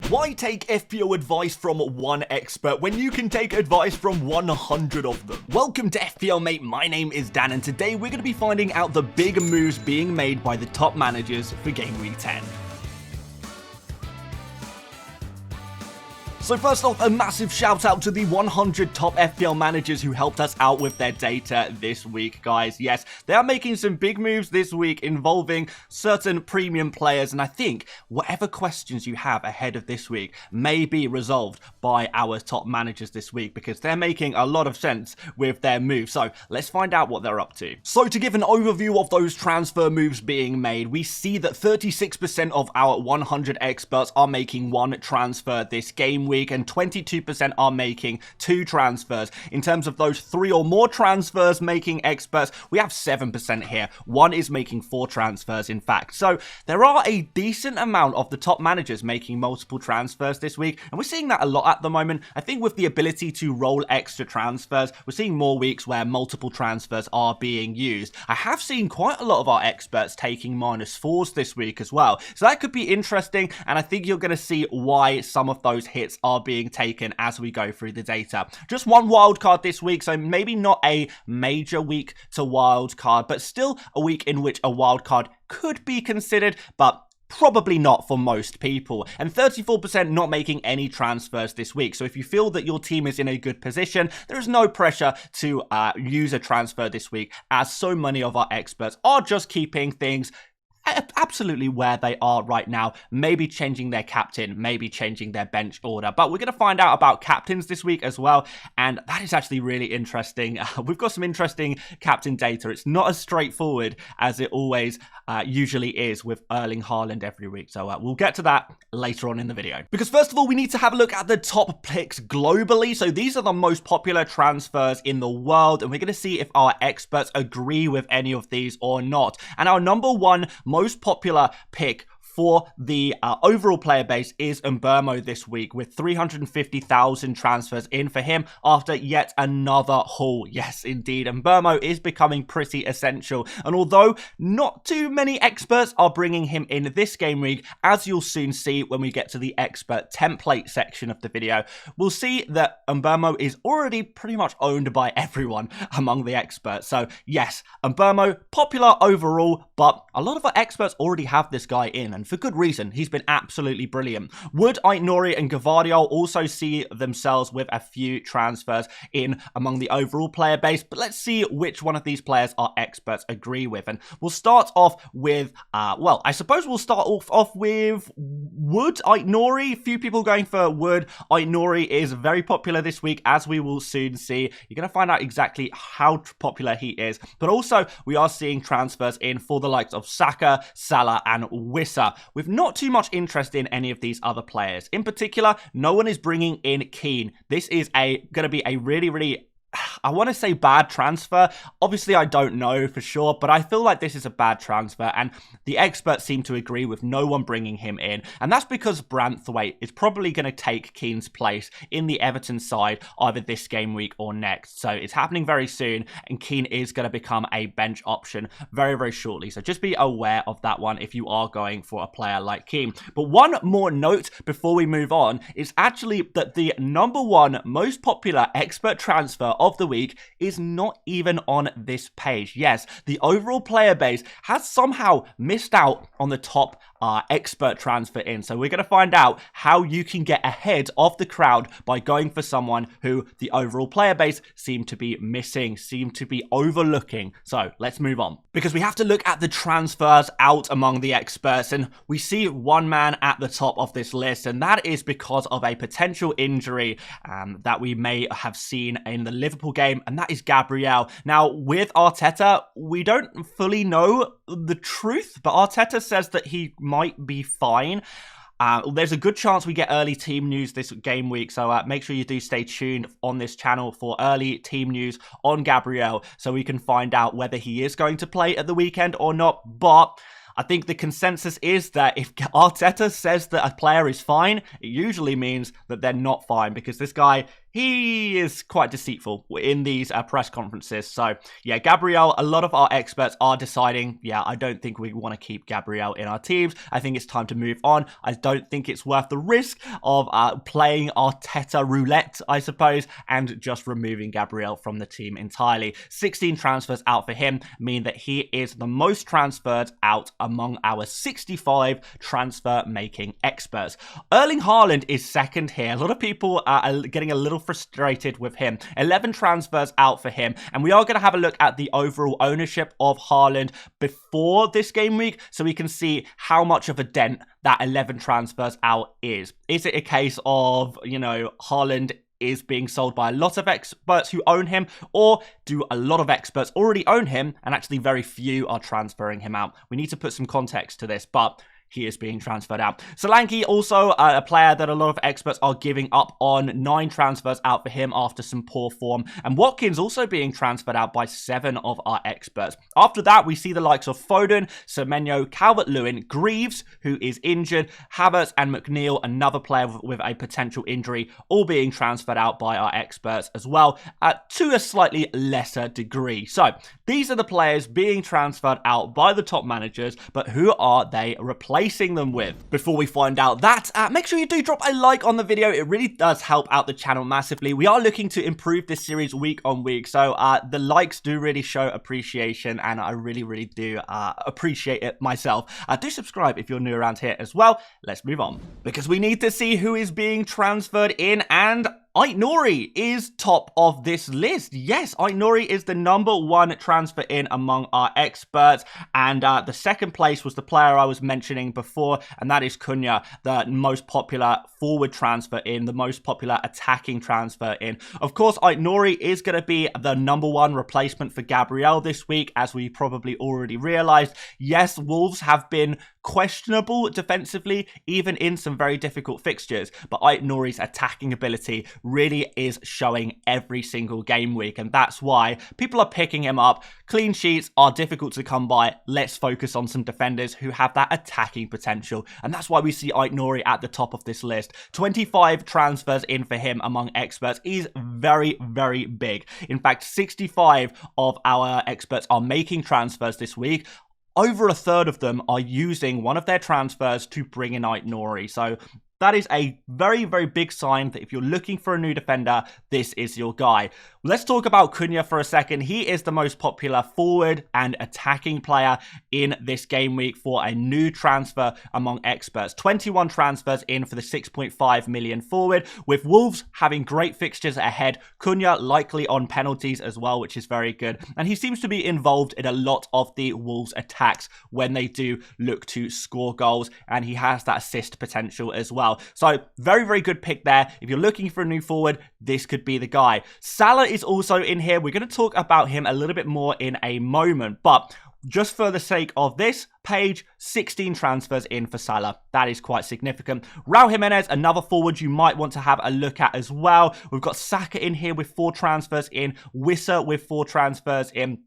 Why take FPL advice from one expert when you can take advice from 100 of them? Welcome to FPL Mate, my name is Dan, and today we're going to be finding out the big moves being made by the top managers for Gameweek 10. So first off, a massive shout out to the 100 top FPL managers who helped us out with their data this week, guys. Yes, they are making some big moves this week involving certain premium players, and I think whatever questions you have ahead of this week may be resolved by our top managers this week because they're making a lot of sense with their moves. So let's find out what they're up to. So to give an overview of those transfer moves being made, we see that 36% of our 100 experts are making one transfer this game week, and 22% are making 2 transfers. In terms of those 3 or more transfers making experts, we have 7% here. One is making 4 transfers, in fact. So there are a decent amount of the top managers making multiple transfers this week, and we're seeing that a lot at the moment. I think with the ability to roll extra transfers, we're seeing more weeks where multiple transfers are being used. I have seen quite a lot of our experts taking -4s this week as well, so that could be interesting, and I think you're going to see why some of those hits are being taken as we go through the data. Just one wildcard this week, so maybe not a major week to wildcard, but still a week in which a wildcard could be considered, but probably not for most people. And 34% not making any transfers this week. So if you feel that your team is in a good position, there is no pressure to use a transfer this week, as so many of our experts are just keeping things absolutely where they are right now, maybe changing their captain, maybe changing their bench order. But we're going to find out about captains this week as well, and that is actually really interesting. We've got some interesting captain data. It's not as straightforward as it always usually is with Erling Haaland every week. So we'll get to that later on in the video. Because first of all, we need to have a look at the top picks globally. So these are the most popular transfers in the world, and we're going to see if our experts agree with any of these or not. And our number one most popular pick for the overall player base is Mbeumo this week, with 350,000 transfers in for him after yet another haul. Yes, indeed, Mbeumo is becoming pretty essential, and although not too many experts are bringing him in this game week, as you'll soon see when we get to the expert template section of the video, we'll see that Mbeumo is already pretty much owned by everyone among the experts. So yes, Mbeumo, popular overall, but a lot of our experts already have this guy in, and for good reason. He's been absolutely brilliant. Wood, Aït-Nouri, and Gvardiol also see themselves with a few transfers in among the overall player base, but let's see which one of these players our experts agree with. And we'll start off with, well, I suppose we'll start off with Wood, Aït-Nouri. A few people going for Wood. Aït-Nouri is very popular this week, as we will soon see. You're going to find out exactly how popular he is, but also we are seeing transfers in for the likes of Saka, Salah, and Wissa, with not too much interest in any of these other players. In particular, no one is bringing in Keane. This is going to be a really, I want to say bad transfer. Obviously, I don't know for sure, but I feel like this is a bad transfer, and the experts seem to agree with no one bringing him in, and that's because Branthwaite is probably going to take Keane's place in the Everton side either this game week or next. So it's happening very soon, and Keane is going to become a bench option very shortly. So just be aware of that one if you are going for a player like Keane. But one more note before we move on is actually that the number one most popular expert transfer of the week is not even on this page. Yes, the overall player base has somehow missed out on the top expert transfer in. So we're going to find out how you can get ahead of the crowd by going for someone who the overall player base seem to be missing, seem to be overlooking. So let's move on, because we have to look at the transfers out among the experts, and we see one man at the top of this list, and that is because of a potential injury that we may have seen in the Liverpool game, and that is Gabriel. Now, with Arteta, we don't fully know the truth, but Arteta says that he might be fine. There's a good chance we get early team news this game week, so make sure you do stay tuned on this channel for early team news on Gabriel, so we can find out whether he is going to play at the weekend or not. But I think the consensus is that if Arteta says that a player is fine, it usually means that they're not fine, because this guy, he is quite deceitful in these press conferences. So, yeah, Gabriel, a lot of our experts are deciding, yeah, I don't think we want to keep Gabriel in our teams. I think it's time to move on. I don't think it's worth the risk of playing Arteta roulette, I suppose, and just removing Gabriel from the team entirely. 16 transfers out for him mean that he is the most transferred out among our 65 transfer-making experts. Erling Haaland is second here. A lot of people are getting a little frustrated with him. 11 transfers out for him, and we are going to have a look at the overall ownership of Haaland before this game week so we can see how much of a dent that 11 transfers out is. Is it a case of, you know, Haaland is being sold by a lot of experts who own him, or do a lot of experts already own him and actually very few are transferring him out? We need to put some context to this, but he is being transferred out. Solanke, also a player that a lot of experts are giving up on. 9 transfers out for him after some poor form. And Watkins also being transferred out by 7 of our experts. After that, we see the likes of Foden, Semenyo, Calvert-Lewin, Greaves, who is injured, Havertz and McNeil, another player with a potential injury, all being transferred out by our experts as well, to a slightly lesser degree. So, these are the players being transferred out by the top managers, but who are they replacing them with? Before we find out that, make sure you do drop a like on the video. It really does help out the channel massively. We are looking to improve this series week on week, so the likes do really show appreciation, and I really do appreciate it myself. Do subscribe if you're new around here as well. Let's move on, because we need to see who is being transferred in, and Aït-Nouri is top of this list. Yes, Aït-Nouri is the #1 transfer in among our experts, and the second place was the player I was mentioning before, and that is Cunha, the most popular forward transfer in, the most popular attacking transfer in. Of course, Aït-Nouri is going to be the #1 replacement for Gabriel this week, as we probably already realized. Yes, Wolves have been questionable defensively, even in some very difficult fixtures, but Aït-Nouri's attacking ability really is showing every single game week, and that's why people are picking him up. Clean sheets are difficult to come by. Let's focus on some defenders who have that attacking potential, and that's why we see Aït-Nouri at the top of this list. 25 transfers in for him among experts is very big. In fact, 65 of our experts are making transfers this week. Over a third of them are using one of their transfers to bring in Aït-Nouri. So that is a very big sign that if you're looking for a new defender, this is your guy. Let's talk about Cunha for a second. He is the most popular forward and attacking player in this game week for a new transfer among experts. 21 transfers in for the 6.5 million forward, with Wolves having great fixtures ahead. Cunha likely on penalties as well, which is very good. And he seems to be involved in a lot of the Wolves attacks when they do look to score goals, and he has that assist potential as well. So very good pick there. If you're looking for a new forward, this could be the guy. Salah is also in here. We're going to talk about him a little bit more in a moment, but just for the sake of this page, 16 transfers in for Salah. That is quite significant. Raul Jimenez, another forward you might want to have a look at as well. We've got Saka in here with 4 transfers in, Wissa with 4 transfers in,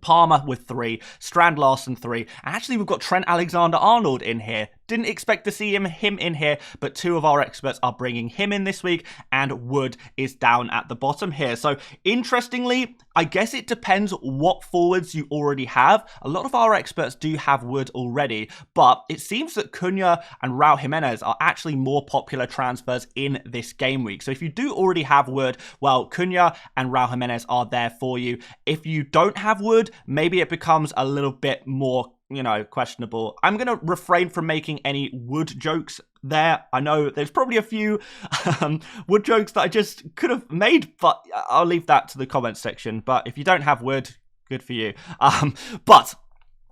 Palmer with 3, Strand Larsen 3, and actually we've got Trent Alexander-Arnold in here. Didn't expect to see him in here, but 2 of our experts are bringing him in this week, and Wood is down at the bottom here. So, interestingly, I guess it depends what forwards you already have. A lot of our experts do have Wood already, but it seems that Cunha and Raul Jimenez are actually more popular transfers in this game week. So, if you do already have Wood, well, Cunha and Raul Jimenez are there for you. If you don't have Wood, maybe it becomes a little bit more, you know, questionable. I'm going to refrain from making any Wood jokes there. I know there's probably a few Wood jokes that I just could have made, but I'll leave that to the comments section. But if you don't have Wood, good for you. But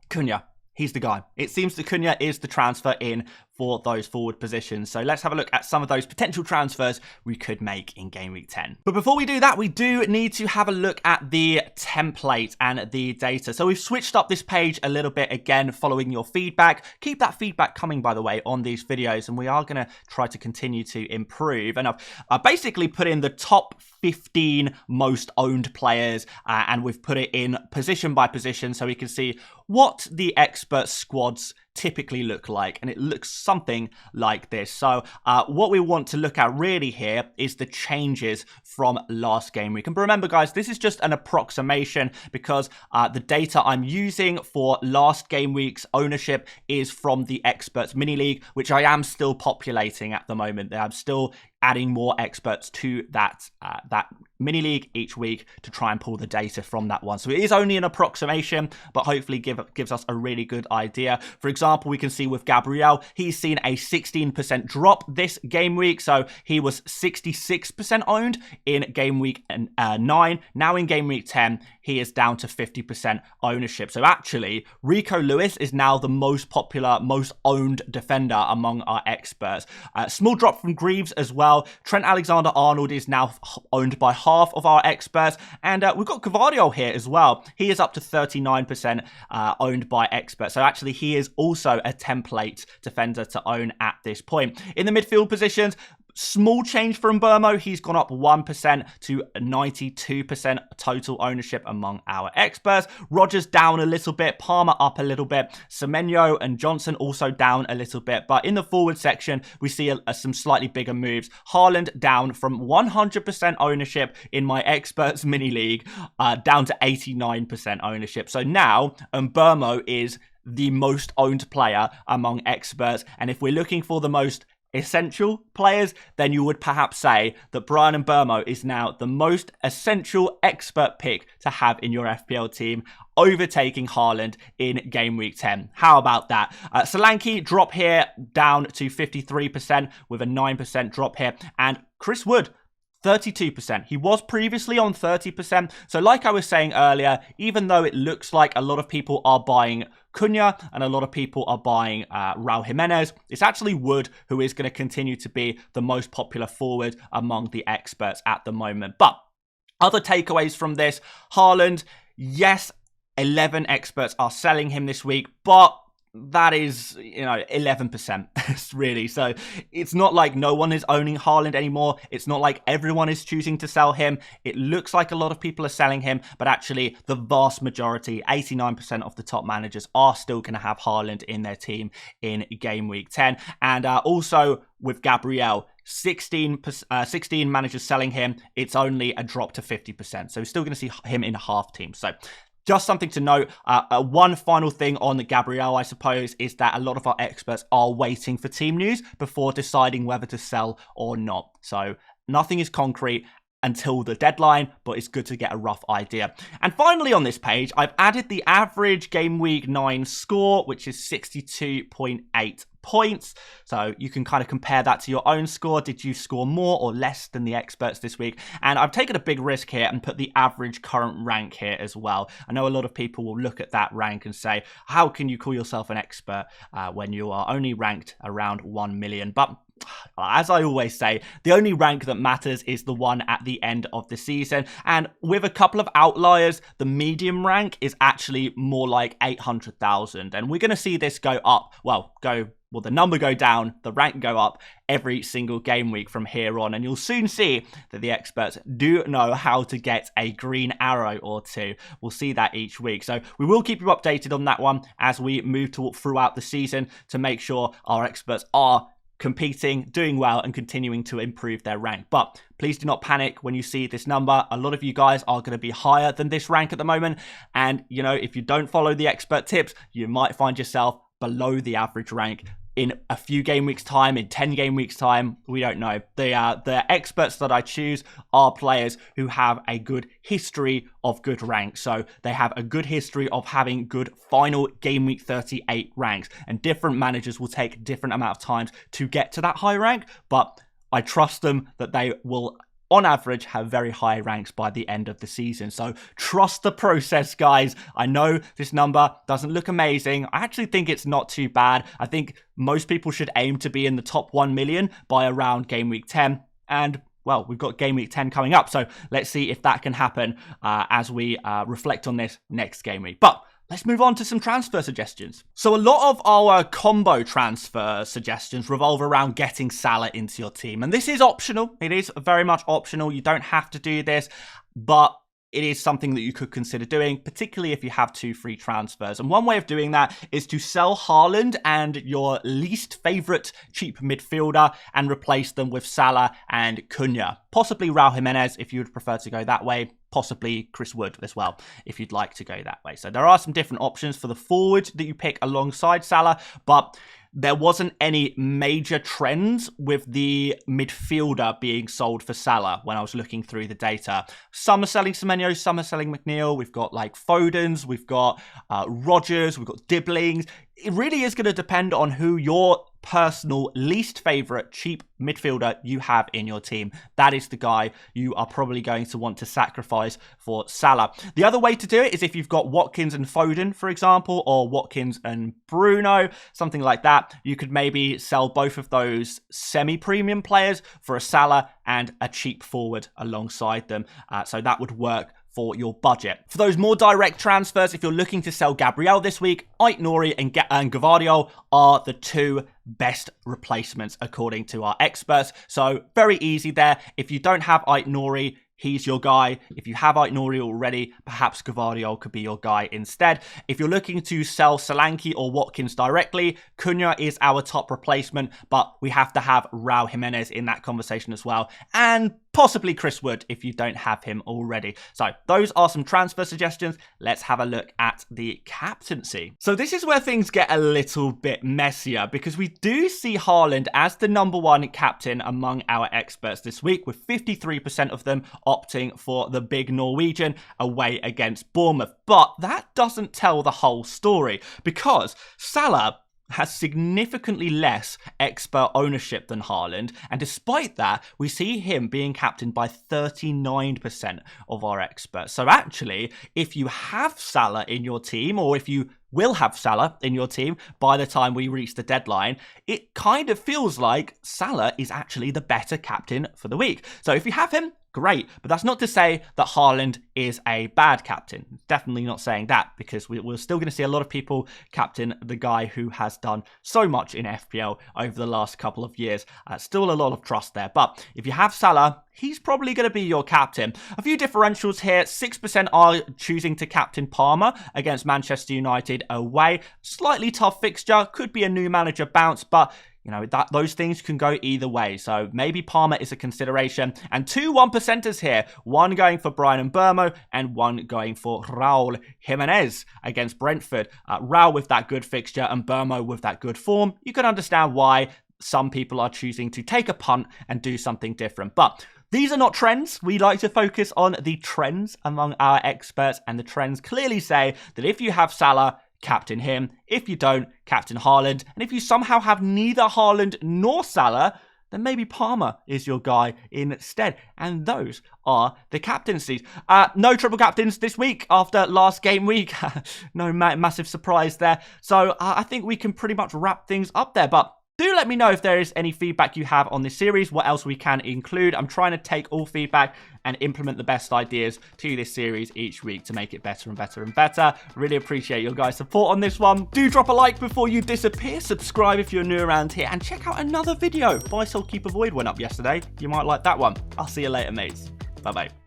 Cunha, he's the guy. It seems that Cunha is the transfer in for those forward positions. So let's have a look at some of those potential transfers we could make in Game Week 10. But before we do that, we do need to have a look at the template and the data. So we've switched up this page a little bit again, following your feedback. Keep that feedback coming, by the way, on these videos, and we are going to try to continue to improve. And I've basically put in the top 15 most owned players, and we've put it in position by position so we can see what the expert squads typically look like, and it looks something like this. So what we want to look at really here is the changes from last game week. And remember, guys, this is just an approximation because the data I'm using for last game week's ownership is from the Experts mini league, which I am still populating at the moment. I'm still adding more experts to that mini league each week to try and pull the data from that one. So it is only an approximation, but hopefully gives us a really good idea. For example, we can see with Gabriel, he's seen a 16% drop this game week. So he was 66% owned in game week 9. Now in game week 10, he is down to 50% ownership. So actually, Rico Lewis is now the most popular, most owned defender among our experts. Small drop from Greaves as well. Trent Alexander-Arnold is now owned by half of our experts. And we've got Cavadio here as well. He is up to 39% owned by experts. So actually, he is also a template defender to own at this point. In the midfield positions, small change from Burmo. He's gone up 1% to 92% total ownership among our experts. Rogers down a little bit. Palmer up a little bit. Semenyo and Johnson also down a little bit. But in the forward section, we see some slightly bigger moves. Haaland down from 100% ownership in my experts mini league down to 89% ownership. So now Burmo is the most owned player among experts. And if we're looking for the most essential players, then you would perhaps say that Bryan Mbeumo is now the most essential expert pick to have in your FPL team, overtaking Haaland in game week 10. How about that? Solanke drop here down to 53% with a 9% drop here, and Chris Wood 32%. He was previously on 30%. So like I was saying earlier, even though it looks like a lot of people are buying Cunha and a lot of people are buying Raul Jimenez, it's actually Wood who is going to continue to be the most popular forward among the experts at the moment. But other takeaways from this, Haaland, yes, 11 experts are selling him this week, but that is, 11% really. So it's not like no one is owning Haaland anymore. It's not like everyone is choosing to sell him. It looks like a lot of people are selling him, but actually the vast majority, 89% of the top managers are still going to have Haaland in their team in game week 10. And also with Gabriel, 16 managers selling him. It's only a drop to 50%. So we're still going to see him in half teams. So just something to note. One final thing on the Gabriel, I suppose, is that a lot of our experts are waiting for team news before deciding whether to sell or not. So nothing is concrete until the deadline, but it's good to get a rough idea. And finally on this page, I've added the average game week 9 score, which is 62.8 points. So you can kind of compare that to your own score. Did you score more or less than the experts this week? And I've taken a big risk here and put the average current rank here as well. I know a lot of people will look at that rank and say, how can you call yourself an expert when you are only ranked around 1 million? But as I always say, the only rank that matters is the one at the end of the season. And with a couple of outliers, the medium rank is actually more like 800,000. And we're going to see this go up. Well, the number go down, the rank go up every single game week from here on. And you'll soon see that the experts do know how to get a green arrow or two. We'll see that each week. So we will keep you updated on that one as we move throughout the season to make sure our experts are competing, doing well, and continuing to improve their rank. But please do not panic when you see this number. A lot of you guys are going to be higher than this rank at the moment. And, if you don't follow the expert tips, you might find yourself below the average rank in a few game weeks time, in 10 game weeks time. We don't know. The experts that I choose are players who have a good history of good ranks. So they have a good history of having good final game week 38 ranks, and different managers will take different amount of times to get to that high rank, but I trust them that they will on average have very high ranks by the end of the season. So trust the process, guys. I know this number doesn't look amazing. I actually think it's not too bad. I think most people should aim to be in the top 1 million by around game week 10. And well, we've got game week 10 coming up. So let's see if that can happen as we reflect on this next game week. But let's move on to some transfer suggestions. So a lot of our combo transfer suggestions revolve around getting Salah into your team. And this is optional. It is very much optional. You don't have to do this. But it is something that you could consider doing, particularly if you have 2 free transfers. And one way of doing that is to sell Haaland and your least favorite cheap midfielder and replace them with Salah and Cunha. Possibly Raul Jimenez if you would prefer to go that way. Possibly Chris Wood as well, if you'd like to go that way. So there are some different options for the forward that you pick alongside Salah, but there wasn't any major trends with the midfielder being sold for Salah when I was looking through the data. Some are selling Semenyo, some are selling McNeil. We've got like Fodens, we've got Rodgers, we've got Dibblings. It really is going to depend on who your personal least favorite cheap midfielder you have in your team. That is the guy you are probably going to want to sacrifice for Salah. The other way to do it is if you've got Watkins and Foden, for example, or Watkins and Bruno, something like that. You could maybe sell both of those semi-premium players for a Salah and a cheap forward alongside them. So that would work for your budget. For those more direct transfers, if you're looking to sell Gabriel this week, Ait-Nouri and Gvardiol are the 2 best replacements according to our experts. So very easy there. If you don't have Ait-Nouri, he's your guy. If you have Ait-Nouri already, perhaps Gvardiol could be your guy instead. If you're looking to sell Solanke or Watkins directly, Cunha is our top replacement, but we have to have Raul Jimenez in that conversation as well. And possibly Chris Wood if you don't have him already. So those are some transfer suggestions. Let's have a look at the captaincy. So this is where things get a little bit messier because we do see Haaland as the #1 captain among our experts this week, with 53% of them opting for the big Norwegian away against Bournemouth. But that doesn't tell the whole story because Salah has significantly less expert ownership than Haaland, and despite that, we see him being captained by 39% of our experts. So actually, if you have Salah in your team, or if you will have Salah in your team by the time we reach the deadline, it kind of feels like Salah is actually the better captain for the week. So if you have him, great, but that's not to say that Haaland is a bad captain. Definitely not saying that, because we're still going to see a lot of people captain the guy who has done so much in FPL over the last couple of years. Still a lot of trust there, but if you have Salah, he's probably going to be your captain. A few differentials here. 6% are choosing to captain Palmer against Manchester United away. Slightly tough fixture. Could be a new manager bounce, but you know, those things can go either way. So maybe Palmer is a consideration. And 2 1%ers here. One going for Brian Mbeumo and one going for Raul Jimenez against Brentford. Raul with that good fixture and Mbeumo with that good form. You can understand why some people are choosing to take a punt and do something different. But these are not trends. We like to focus on the trends among our experts. And the trends clearly say that if you have Salah, captain him. If you don't, captain Haaland. And if you somehow have neither Haaland nor Salah, then maybe Palmer is your guy instead. And those are the captaincies. No triple captains this week after last game week. No massive surprise there. So I think we can pretty much wrap things up there. But do let me know if there is any feedback you have on this series, what else we can include. I'm trying to take all feedback and implement the best ideas to this series each week to make it better and better and better. Really appreciate your guys' support on this one. Do drop a like before you disappear. Subscribe if you're new around here. And check out another video. Buy, Sell, Keep, Avoid went up yesterday. You might like that one. I'll see you later, mates. Bye-bye.